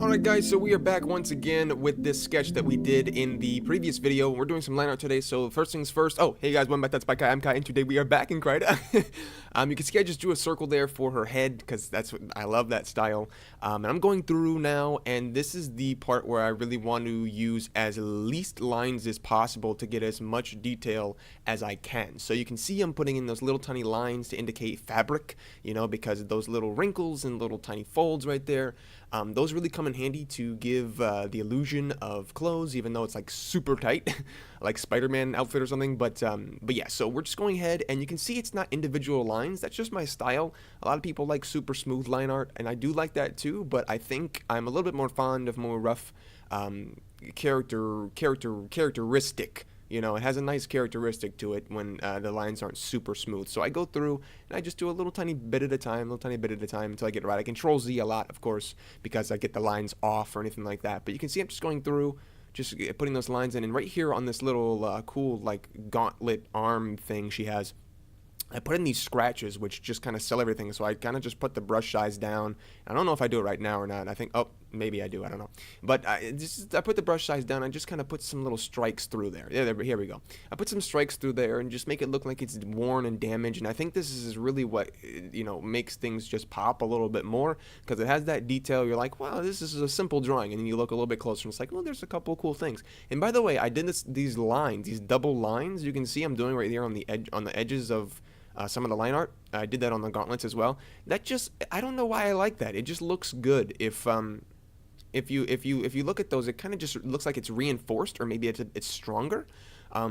Alright guys, so we are back once again with this sketch that we did in the previous video. We're doing some line art today, so first things first. Oh, hey guys, welcome back, that's Kai, I'm Kai, and today we are back in Krita. You can see I just drew a circle there for her head, because that's what, I love that style. And I'm going through now, and this is the part where I really want to use as least lines as possible to get as much detail as I can. So you can see I'm putting in those little tiny lines to indicate fabric, you know, because of those little wrinkles and little tiny folds right there. Those really come in handy to give the illusion of clothes, even though it's like super tight, like Spider-Man outfit or something. But yeah, so we're just going ahead, and you can see it's not individual lines. That's just my style. A lot of people like super smooth line art, and I do like that too. But I think I'm a little bit more fond of more rough characteristic. You know, it has a nice characteristic to it when the lines aren't super smooth. So I go through and I just do a little tiny bit at a time, until I get it right. I Control Z a lot, of course, because I get the lines off or anything like that. But you can see I'm just going through, just putting those lines in. And right here on this little cool, like, gauntlet arm thing she has, I put in these scratches, which just kind of sell everything. So I kind of just put the brush size down. I don't know if I do it right now or not. I think, oh, maybe I do. I don't know. But I put the brush size down. I just kind of put some little strikes through there. Yeah, here we go. I put some strikes through there and just make it look like it's worn and damaged. And I think this is really what, you know, makes things just pop a little bit more, because it has that detail. You're like, wow, this is a simple drawing. And then you look a little bit closer and it's like, well, there's a couple cool things. And by the way, I did these lines, these double lines. You can see I'm doing right here on the edges of some of the line art. I did that on the gauntlets as well. That just, I don't know why I like that. It just looks good. If you look at those, it kind of just looks like it's reinforced, or maybe it's stronger.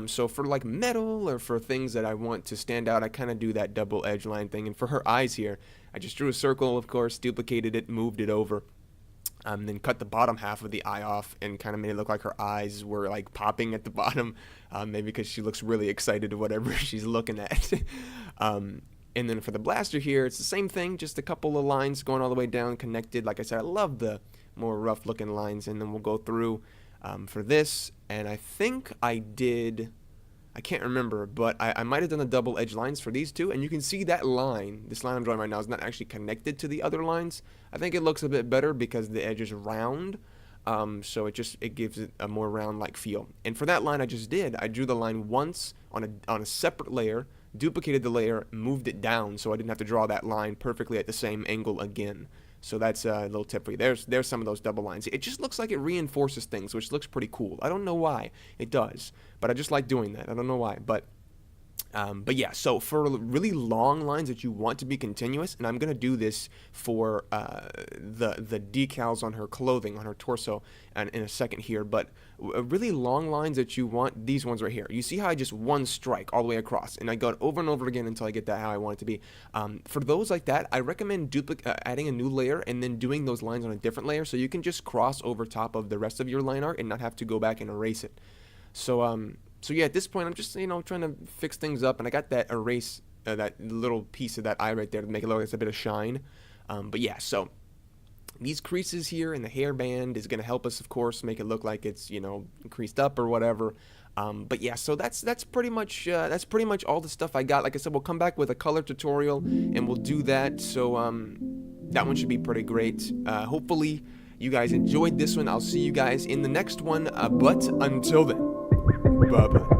So for like metal, or for things that I want to stand out, I kind of do that double edge line thing. And for her eyes here, I just drew a circle, of course, duplicated it, moved it over. Then cut the bottom half of the eye off and kind of made it look like her eyes were like popping at the bottom, maybe because she looks really excited at whatever she's looking at. And then for the blaster here, it's the same thing, just a couple of lines going all the way down, connected. Like I said, I love the more rough looking lines. And then we'll go through for this, and I think I did, I can't remember, but I might have done the double edge lines for these two, and you can see that line, this line I'm drawing right now, is not actually connected to the other lines. I think it looks a bit better because the edge is round, so it gives it a more round-like feel. And for that line I drew the line once on a separate layer, duplicated the layer, moved it down, so I didn't have to draw that line perfectly at the same angle again. So that's a little tip for you. There's some of those double lines. It just looks like it reinforces things, which looks pretty cool. I don't know why it does, but I just like doing that. I don't know why, but yeah. So for really long lines that you want to be continuous, and I'm gonna do this for the decals on her clothing, on her torso, and in a second here. But really long lines that you want, these ones right here. You see how I just one strike all the way across, and I go over and over again until I get that how I want it to be. For those like that, I recommend adding a new layer and then doing those lines on a different layer, so you can just cross over top of the rest of your line art and not have to go back and erase it. So yeah, at this point, I'm just, you know, trying to fix things up, and I got that erase, that little piece of that eye right there to make it look like it's a bit of shine. But yeah, so these creases here and the hairband is going to help us, of course, make it look like it's, you know, creased up or whatever. But yeah, so that's pretty much all the stuff I got. Like I said, we'll come back with a color tutorial, and we'll do that. So that one should be pretty great. Hopefully, you guys enjoyed this one. I'll see you guys in the next one. But until then. Bye-bye.